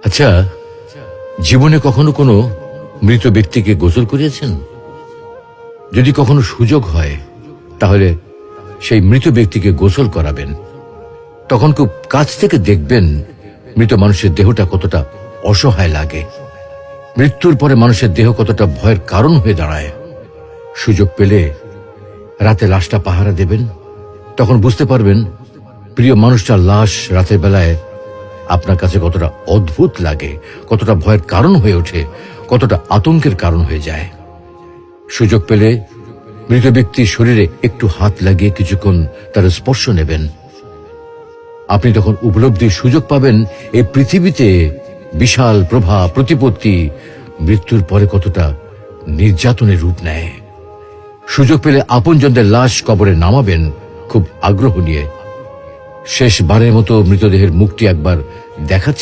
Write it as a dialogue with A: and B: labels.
A: আচ্ছা, জীবনে কখনো কোনো মৃত ব্যক্তিকে গোসল করিয়েছেন? যদি কখনো সুযোগ হয় তাহলে সেই মৃত ব্যক্তিকে গোসল করাবেন। তখন খুব কাছ থেকে দেখবেন মৃত মানুষের দেহটা কতটা অসহায় লাগে, মৃত্যুর পরে মানুষের দেহ কতটা ভয়ের কারণ হয়ে দাঁড়ায়। সুযোগ পেলে রাতে লাশটা পাহারা দেবেন, তখন বুঝতে পারবেন প্রিয় মানুষটার লাশ রাতের বেলায় আপনার কাছে কতটা অদ্ভুত লাগে, কতটা ভয়ের কারণ হয়ে ওঠে, কতটা আতঙ্কের কারণ হয়ে যায়। সুযোগ পেলে মৃত ব্যক্তির শরীরে একটু হাত লাগিয়ে কিছুক্ষণ তার স্পর্শ নেবেন। আপনি তখন উপলব্ধির সুযোগ পাবেন এই পৃথিবীতে বিশাল প্রভা প্রতিপত্তি মৃত্যুর পরে কতটা নির্যাতনের রূপ নেয়। সুযোগ পেলে আপনজনদের লাশ কবরে নামাবেন খুব আগ্রহ নিয়ে। শেষবারের মতো মৃতদেহের মুখটি একবার দেখাচ্ছে